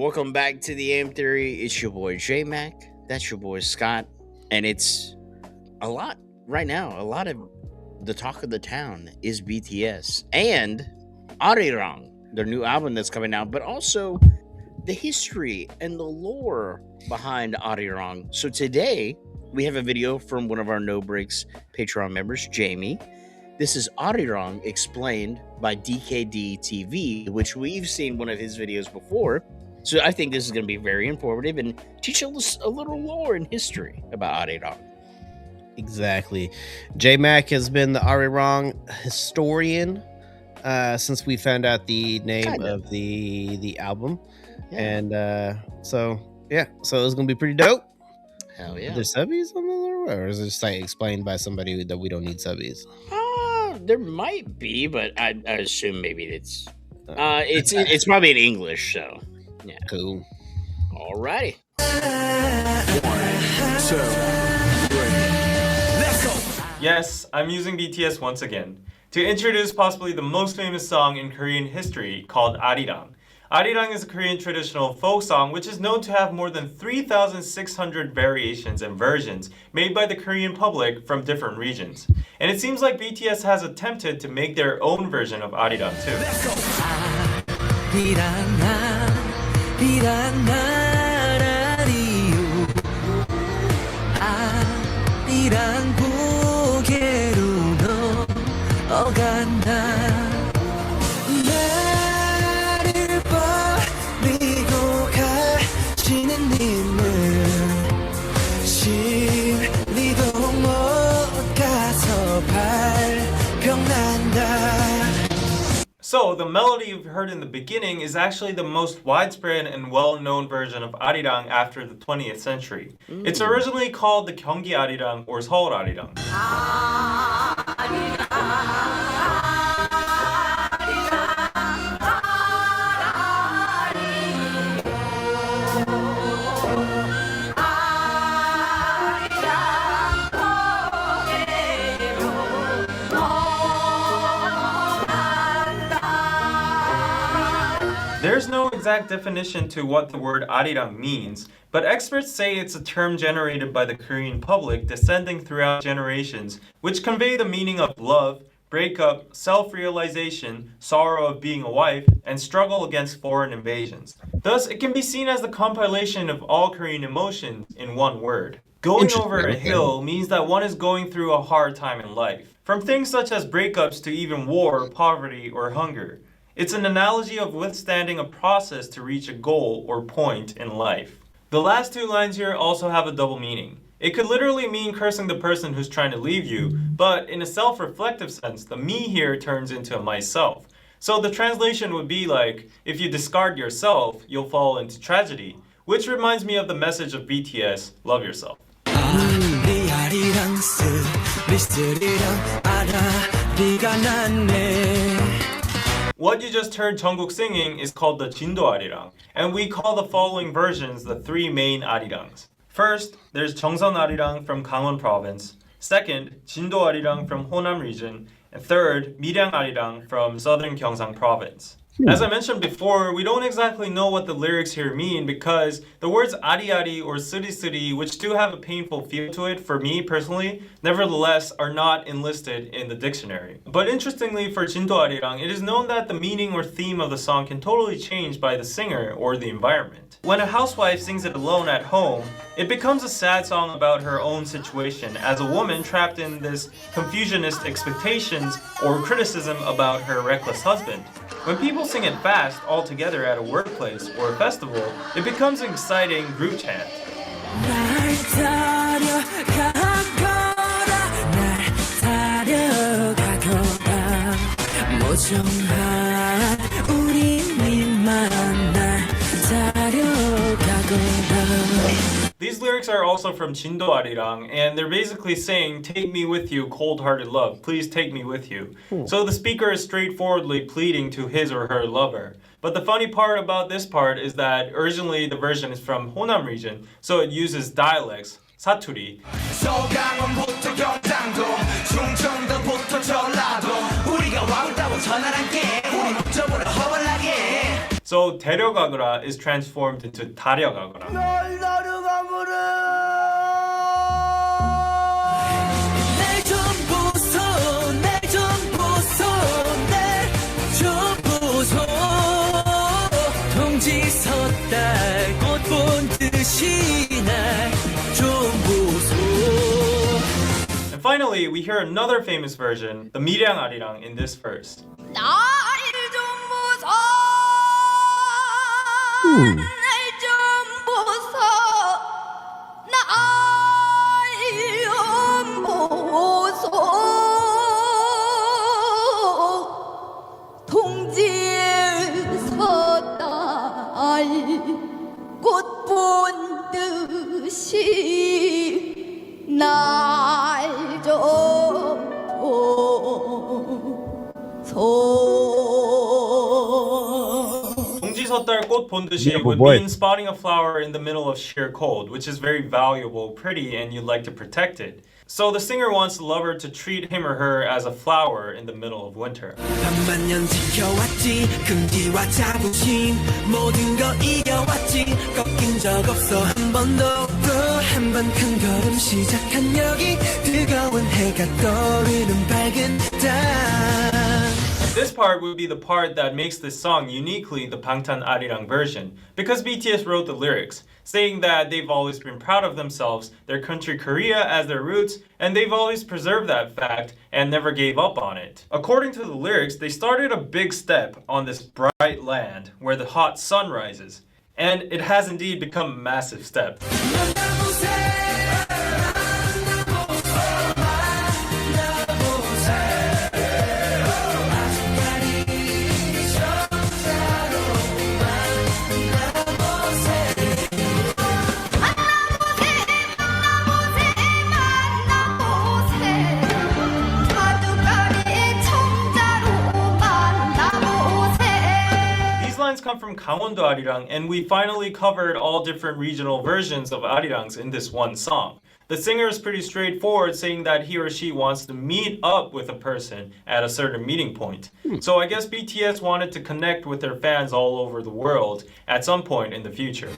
welcome back to the AM Theory. It's your boy J Mac. That's your boy Scott. And it's a lot right now. A lot of the talk of the town is BTS and Arirang, their new album that's coming out, but also the history and the lore behind Arirang. So today we have a video from one of our No Breaks Patreon members, Jamie. This is Arirang explained by DKD TV, which we've seen one of his videos before. So I think this is going to be very informative and teach us a little lore and history about Arirang. Exactly. J-Mac has been the Arirang historian since we found out the name of the album. Yeah. And so it's going to be pretty dope. Hell yeah. Are there subbies on the lore, or is it just like explained by somebody that we don't need subbies? There might be, but I assume maybe it's probably in English, so yeah. Cool. Alrighty. 1, 2, 3. Let's go. Yes, I'm using BTS once again to introduce possibly the most famous song in Korean history called Arirang. Arirang is a Korean traditional folk song which is known to have more than 3,600 variations and versions made by the Korean public from different regions. And it seems like BTS has attempted to make their own version of Arirang too. So, the melody you've heard in the beginning is actually the most widespread and well-known version of Arirang after the 20th century. It's originally called the Gyeonggi Arirang or Seoul Arirang. There's no exact definition to what the word Arirang means, but experts say it's a term generated by the Korean public descending throughout generations, which convey the meaning of love, breakup, self-realization, sorrow of being a wife, and struggle against foreign invasions. Thus, it can be seen as the compilation of all Korean emotions in one word. Going over a hill means that one is going through a hard time in life, from things such as breakups to even war, poverty, or hunger. It's an analogy of withstanding a process to reach a goal or point in life. The last two lines here also have a double meaning. It could literally mean cursing the person who's trying to leave you, but in a self-reflective sense, the me here turns into a myself. So the translation would be like, if you discard yourself, you'll fall into tragedy, which reminds me of the message of BTS, love yourself. What you just heard Jungkook singing is called the Chindo Arirang, and we call the following versions the three main Arirangs. First, there's Jeongseon Arirang from Gangwon Province. Second, Chindo Arirang from Honam Region. And third, Miryang Arirang from Southern Gyeongsang Province. As I mentioned before, we don't exactly know what the lyrics here mean because the words ari-ari or suri-suri, which do have a painful feel to it for me personally, nevertheless are not enlisted in the dictionary. But interestingly for Chindo Arirang, it is known that the meaning or theme of the song can totally change by the singer or the environment. When a housewife sings it alone at home, it becomes a sad song about her own situation as a woman trapped in this confusionist expectations or criticism about her reckless husband. When people sing it fast all together at a workplace or a festival, it becomes an exciting group chant. These lyrics are also from Chindo Arirang, and they're basically saying, take me with you, cold-hearted love, please take me with you. So the speaker is straightforwardly pleading to his or her lover. But the funny part about this part is that originally the version is from Honam region, so it uses dialects, 사투리. 서강원부터 경상도, 충청도부터 전라도, 우리가 왕따고 전환할게, 우리 목적으로 허벌나게. So 데려가거라 is transformed into 다려가거라. 널 나르가무라 날 좀 보소 날 좀 보소 날 좀 보소 동지 섰다 꽃 본 듯이 날 좀 보소. And finally, we hear another famous version, the Miryang Arirang, in this verse. 동지 섰달 꽃 본 듯이 would mean spotting a flower in the middle of sheer cold, which is very valuable, pretty, and you'd like to protect it. So the singer wants the lover to treat him or her as a flower in the middle of winter. 반만년 지켜왔지 금기와 자부심 모든 거 이겨왔지 꺾인 적 없어 한 번도 또 한 번 큰 걸음 시작한 여기 뜨거운 해가 떠오르는 밝은 땅. This part would be the part that makes this song uniquely the Bangtan Arirang version, because BTS wrote the lyrics, saying that they've always been proud of themselves, their country Korea as their roots, and they've always preserved that fact and never gave up on it. According to the lyrics, they started a big step on this bright land where the hot sun rises, and it has indeed become a massive step. Come from Gangwon-do Arirang, and we finally covered all different regional versions of Arirangs in this one song. The singer is pretty straightforward, saying that he or she wants to meet up with a person at a certain meeting point. So I guess BTS wanted to connect with their fans all over the world at some point in the future.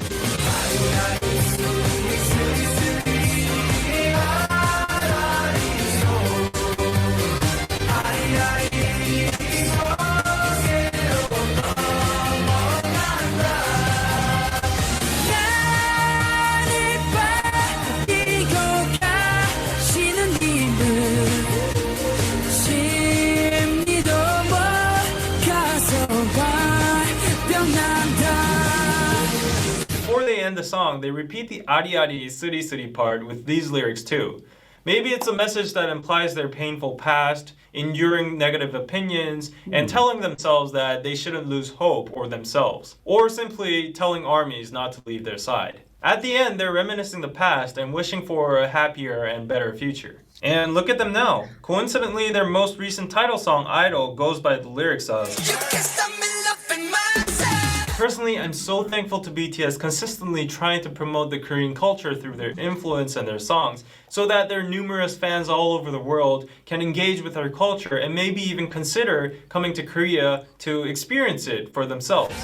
Before they end the song, they repeat the Ari Ari Suri Suri part with these lyrics too. Maybe it's a message that implies their painful past, enduring negative opinions, and telling themselves that they shouldn't lose hope or themselves, or simply telling armies not to leave their side. At the end, they're reminiscing the past and wishing for a happier and better future. And look at them now. Coincidentally, their most recent title song, Idol, goes by the lyrics of... Personally, I'm so thankful to BTS consistently trying to promote the Korean culture through their influence and their songs, so that their numerous fans all over the world can engage with our culture and maybe even consider coming to Korea to experience it for themselves.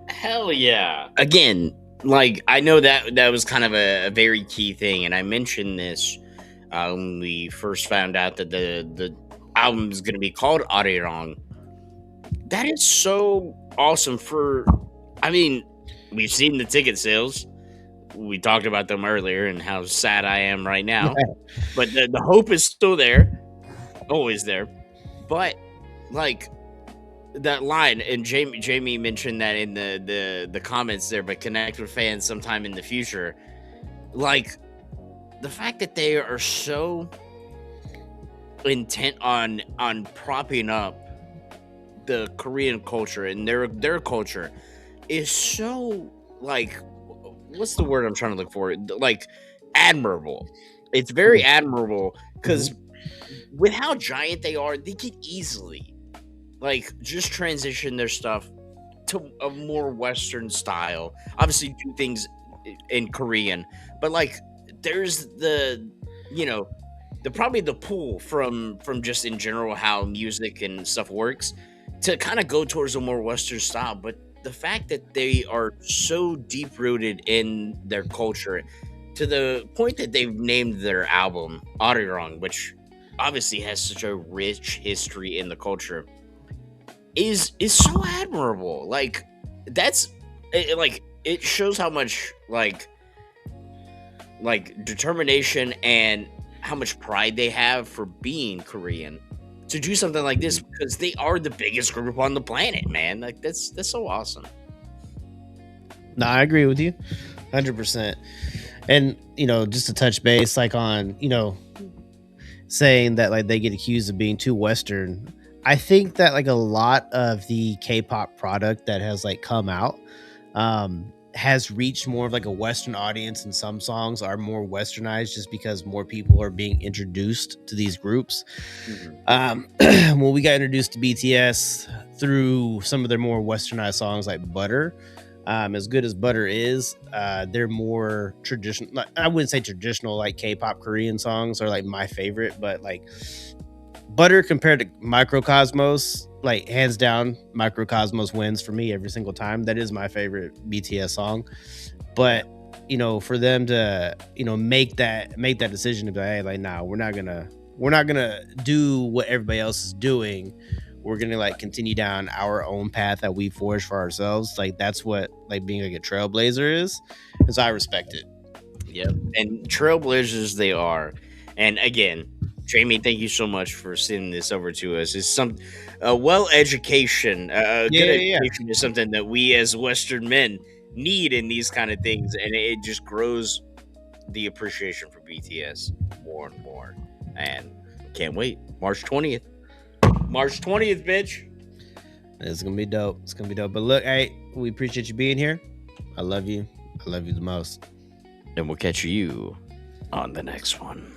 Hell yeah. Again, like, I know that was kind of a very key thing, and I mentioned this when we first found out that the album is going to be called Arirang. That is so awesome I mean, we've seen the ticket sales. We talked about them earlier and how sad I am right now. But the hope is still there. Always there. But, like, that line, and Jamie mentioned that in the comments there, but connect with fans sometime in the future. Like, the fact that they are so intent on propping up the Korean culture and their culture is so, like, what's the word I'm trying to look for? Like, admirable. It's very admirable, because with how giant they are, they could easily, like, just transition their stuff to a more Western style. Obviously, do things in Korean, but like there's the probably the pull from just in general how music and stuff works to kind of go towards a more Western style. But the fact that they are so deep rooted in their culture to the point that they've named their album Arirang, which obviously has such a rich history in the culture, is so admirable. Like that's like it shows how much like determination and how much pride they have for being Korean to do something like this, because they are the biggest group on the planet, man. Like that's so awesome. No, I agree with you 100%. And just to touch base like on saying that like they get accused of being too Western, I think that like a lot of the K-pop product that has like come out has reached more of like a Western audience, and some songs are more Westernized just because more people are being introduced to these groups. When we got introduced to BTS through some of their more Westernized songs like Butter, as good as Butter is, they're more traditional. I wouldn't say traditional like K-pop Korean songs are like my favorite, but like Butter compared to Microcosmos, like hands down, Microcosmos wins for me every single time. That is my favorite BTS song. But for them to make that decision to be like, hey, like, nah, we're not gonna do what everybody else is doing. We're gonna like continue down our own path that we forged for ourselves. Like that's what like being like a trailblazer is. Because I respect it. Yep, and trailblazers they are. And again, Jamie, thank you so much for sending this over to us. It's good education is something that we as Western men need in these kind of things, and it just grows the appreciation for BTS more and more. And can't wait. March 20th, bitch. It's gonna be dope. But look, hey, we appreciate you being here. I love you the most. And we'll catch you on the next one.